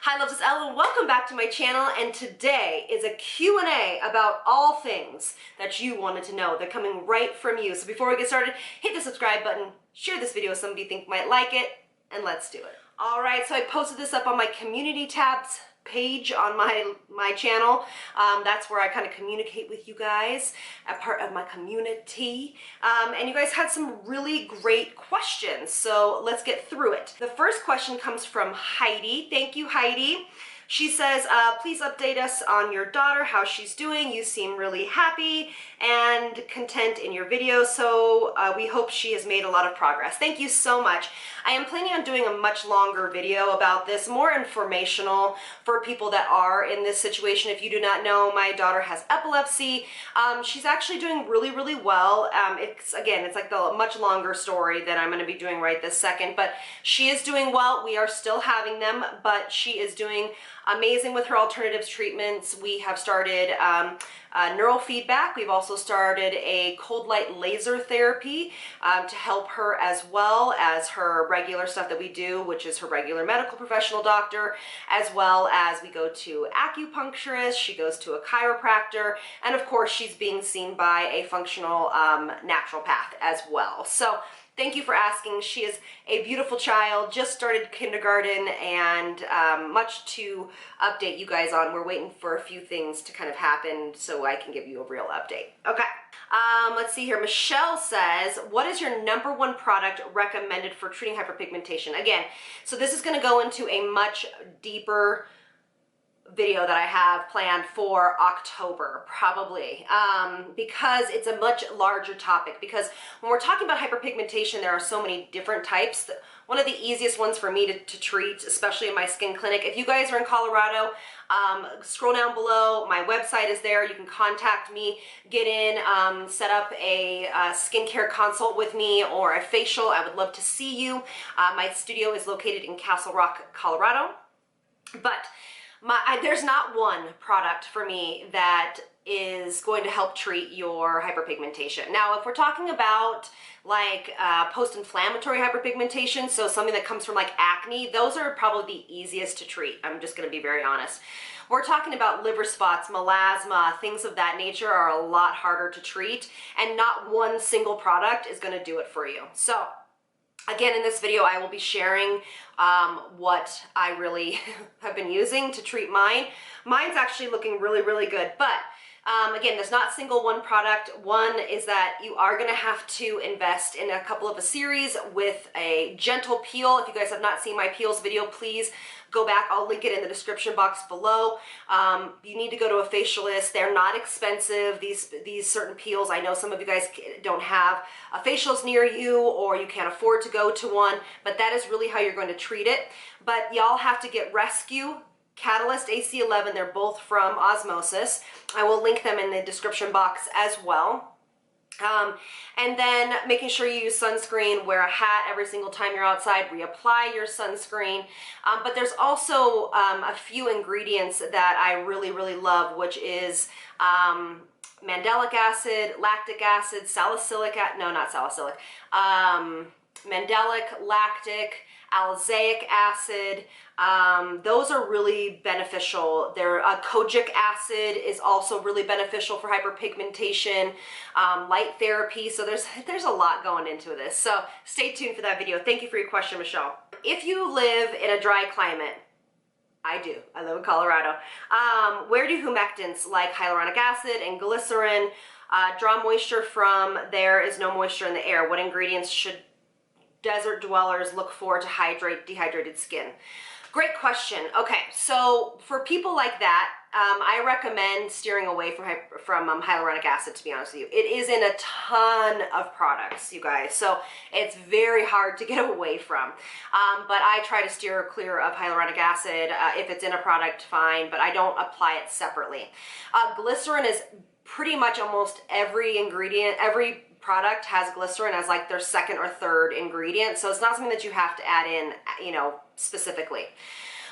Hi loves, it's Elle and welcome back to my channel, and today is a Q&A about all things that you wanted to know. They're coming right from you. So before we get started, hit the subscribe button, share this video with somebody you think might like it, and let's do it. All right, so I posted this up on my community tabs page on my channel. That's where I kind of communicate with you guys, a part of my community. And you guys had some really great questions, so let's get through it. The first question comes from Heidi. Thank you, Heidi. She says, please update us on your daughter, how she's doing. You seem really happy and content in your videos, so we hope she has made a lot of progress. Thank you so much. I am planning on doing a much longer video about this, more informational for people that are in this situation. If you do not know, my daughter has epilepsy. She's actually doing really, really well. It's like the much longer story that I'm going to be doing right this second, but she is doing well. We are still having them, but she is doing amazing with her alternatives treatments. We have started neurofeedback. We've also started a cold light laser therapy to help her, as well as her regular stuff that we do, which is her regular medical professional doctor, as well as we go to acupuncturist, she goes to a chiropractor, and of course she's being seen by a functional naturopath as well. So thank you for asking. She is a beautiful child, just started kindergarten, and much to update you guys on. We're waiting for a few things to kind of happen so I can give you a real update. Okay, let's see here. Michelle says, what is your #1 product recommended for treating hyperpigmentation? Again, so this is gonna go into a much deeper video that I have planned for October, probably, because it's a much larger topic. Because when we're talking about hyperpigmentation, there are so many different types. One of the easiest ones for me to treat, especially in my skin clinic, if you guys are in Colorado, scroll down below, my website is there, you can contact me, get in, set up a skincare consult with me or a facial. I would love to see you. My studio is located in Castle Rock, Colorado, but there's not one product for me that is going to help treat your hyperpigmentation. Now, if we're talking about like post-inflammatory hyperpigmentation, so something that comes from like acne, those are probably the easiest to treat. I'm just gonna be very honest. We're talking about liver spots, melasma, things of that nature are a lot harder to treat, and not one single product is gonna do it for you. So again, in this video, I will be sharing what I really have been using to treat mine. Mine's actually looking really, really good, but again, there's not single one product. One is that you are gonna have to invest in a couple of a series with a gentle peel. If you guys have not seen my peels video, please go back. I'll link it in the description box below. You need to go to a facialist. They're not expensive, these certain peels. I know some of you guys don't have facials near you, or you can't afford to go to one, but that is really how you're going to treat it. But y'all have to get Rescue, Catalyst, AC11. They're both from Osmosis. I will link them in the description box as well. And then making sure you use sunscreen, wear a hat every single time you're outside, reapply your sunscreen. But there's also a few ingredients that I really, really love, which is mandelic acid, lactic acid, salicylic acid, no, not salicylic, mandelic, lactic, alzaic acid. Those are really beneficial. Kojic acid is also really beneficial for hyperpigmentation, light therapy. So there's a lot going into this. So stay tuned for that video. Thank you for your question, Michelle. If you live in a dry climate, I do. I live in Colorado. Where do humectants like hyaluronic acid and glycerin draw moisture from? There is no moisture in the air. What ingredients should desert dwellers look for to hydrate dehydrated skin? Great question. Okay, so for people like that, I recommend steering away from hyaluronic acid, to be honest with you. It is in a ton of products, you guys, so it's very hard to get away from. But I try to steer clear of hyaluronic acid. If it's in a product, fine, but I don't apply it separately. Glycerin is pretty much almost every ingredient, every product has glycerin as like their second or third ingredient, so it's not something that you have to add in, you know, specifically.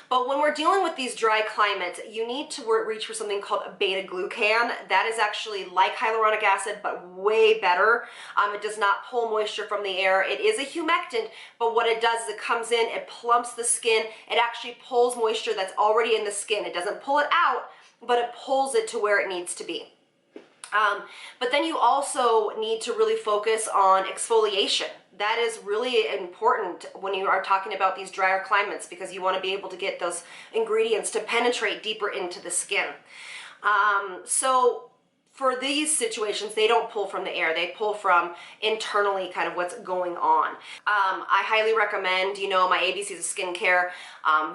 But when we're dealing with these dry climates, you need to reach for something called a beta-glucan. That is actually like hyaluronic acid, but way better. It does not pull moisture from the air. It is a humectant, but what it does is it comes in, it plumps the skin. It actually pulls moisture that's already in the skin. It doesn't pull it out, but it pulls it to where it needs to be. But then you also need to really focus on exfoliation. That is really important when you are talking about these drier climates, because you want to be able to get those ingredients to penetrate deeper into the skin. So for these situations, they don't pull from the air. They pull from internally kind of what's going on. I highly recommend, you know, my ABCs of skincare,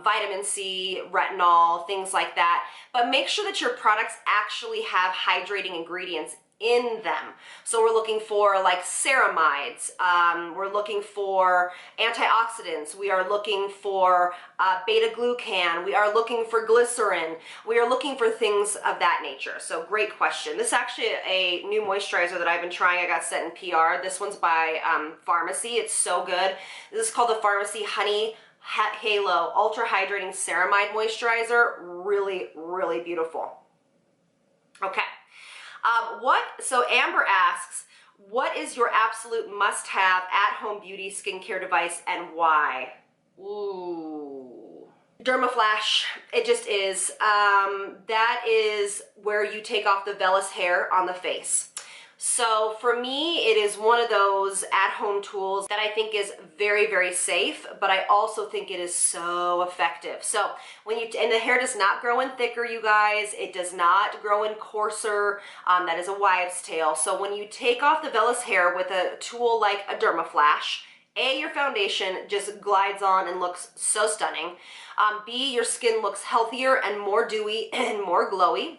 vitamin C, retinol, things like that. But make sure that your products actually have hydrating ingredients in them. So we're looking for like ceramides, we're looking for antioxidants, we are looking for beta-glucan, we are looking for glycerin, we are looking for things of that nature. So great question. This is actually a new moisturizer that I've been trying. I got sent in PR. This one's by Pharmacy. It's so good. This is called the Pharmacy Honey Halo Ultra Hydrating Ceramide Moisturizer. Really, really beautiful. Okay. So Amber asks, what is your absolute must-have at-home beauty skincare device and why? Ooh. Dermaflash. It just is. That is where you take off the vellus hair on the face. So for me, it is one of those at-home tools that I think is very, very safe, but I also think it is so effective. So when you, and the hair does not grow in thicker, you guys, it does not grow in coarser. That is a wives' tale. So when you take off the vellus hair with a tool like a Dermaflash, A, your foundation just glides on and looks so stunning. B, your skin looks healthier and more dewy and more glowy,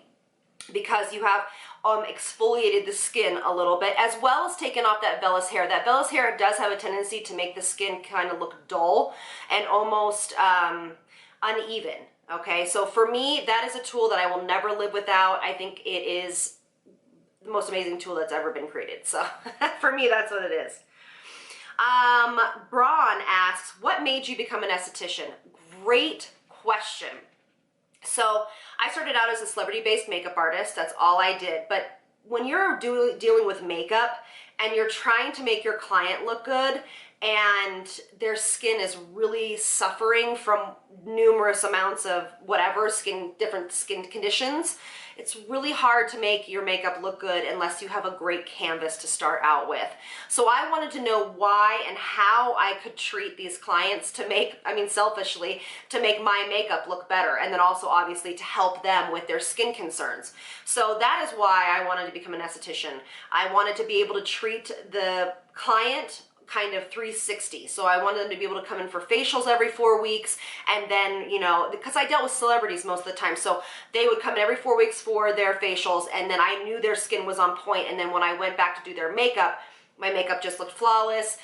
because you have exfoliated the skin a little bit, as well as taken off that vellus hair. That vellus hair does have a tendency to make the skin kind of look dull and almost uneven. Okay, so for me, that is a tool that I will never live without. I think it is the most amazing tool that's ever been created. So for me, that's what it is. Braun asks, what made you become an esthetician? Great question. So I started out as a celebrity-based makeup artist. That's all I did. But when you're dealing with makeup and you're trying to make your client look good and their skin is really suffering from numerous amounts of whatever different skin conditions, it's really hard to make your makeup look good unless you have a great canvas to start out with. So I wanted to know why and how I could treat these clients to make, selfishly, to make my makeup look better, and then also obviously to help them with their skin concerns. So that is why I wanted to become an esthetician. I wanted to be able to treat the client kind of 360. So I wanted them to be able to come in for facials every 4 weeks, and then, you know, because I dealt with celebrities most of the time, so they would come in every 4 weeks for their facials, and then I knew their skin was on point, and then when I went back to do their makeup, my makeup just looked flawless.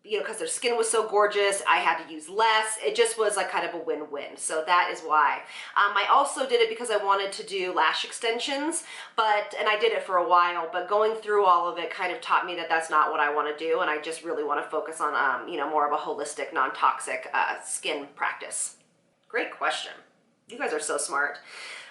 You know, because their skin was so gorgeous, I had to use less. It just was like kind of a win-win. So that is why. I also did it because I wanted to do lash extensions, and I did it for a while, but going through all of it kind of taught me that that's not what I want to do, and I just really want to focus on, you know, more of a holistic, non-toxic skin practice. Great question. You guys are so smart.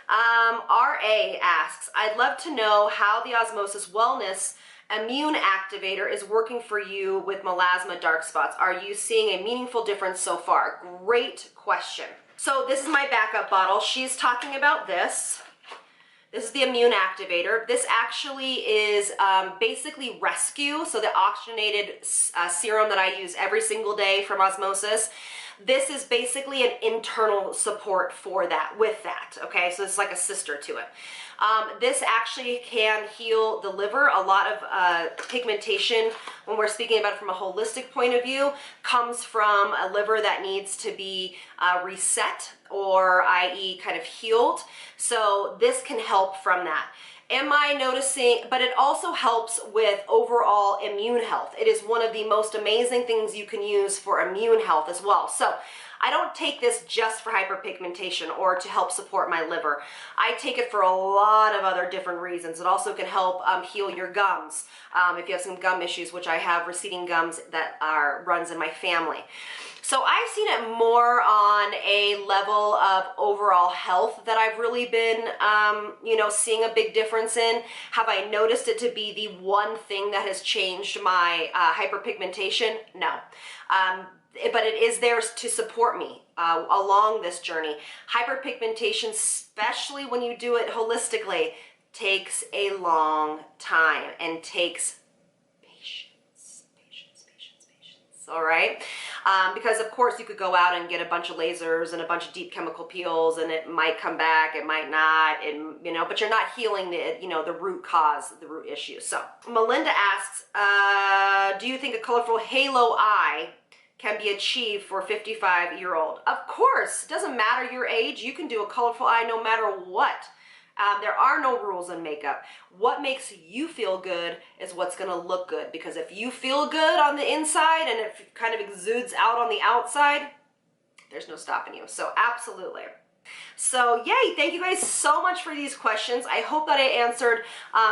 RA asks, I'd love to know how the Osmosis Wellness Immune Activator is working for you with melasma dark spots. Are you seeing a meaningful difference so far? Great question. So this is my backup bottle. She's talking about this. This is the Immune Activator. This actually is basically Rescue, so the oxygenated serum that I use every single day from Osmosis. This is basically an internal support for that, with that, okay? So it's like a sister to it. This actually can heal the liver. A lot of pigmentation, when we're speaking about it from a holistic point of view, comes from a liver that needs to be reset, or i.e. kind of healed. So this can help from that. Am I noticing, but it also helps with overall immune health. It is one of the most amazing things you can use for immune health as well. So I don't take this just for hyperpigmentation or to help support my liver. I take it for a lot of other different reasons. It also can help heal your gums. If you have some gum issues, which I have receding gums that runs in my family. So I've seen it more on a level of overall health that I've really been, you know, seeing a big difference in. Have I noticed it to be the one thing that has changed my hyperpigmentation? No. But it is there to support me along this journey. Hyperpigmentation, especially when you do it holistically, takes a long time and takes patience, all right? Because of course you could go out and get a bunch of lasers and a bunch of deep chemical peels and it might come back, it might not, and you know, but you're not healing the, you know, the root cause, the root issue. So Melinda asks, do you think a colorful halo eye can be achieved for a 55-year-old? Of course, it doesn't matter your age, you can do a colorful eye no matter what. There are no rules in makeup. What makes you feel good is what's gonna look good, because if you feel good on the inside and it kind of exudes out on the outside, there's no stopping you. So absolutely. So yay, thank you guys so much for these questions. I hope that I answered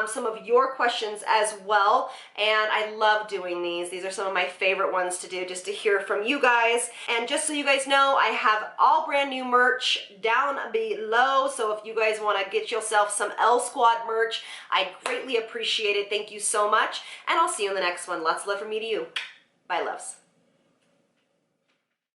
some of your questions as well, and I love doing these. These are some of my favorite ones to do, just to hear from you guys. And just so you guys know, I have all brand new merch down below, so if you guys want to get yourself some Elle Squad merch, I greatly appreciate it. Thank you so much, and I'll see you in the next one. Lots of love from me to you. Bye, loves.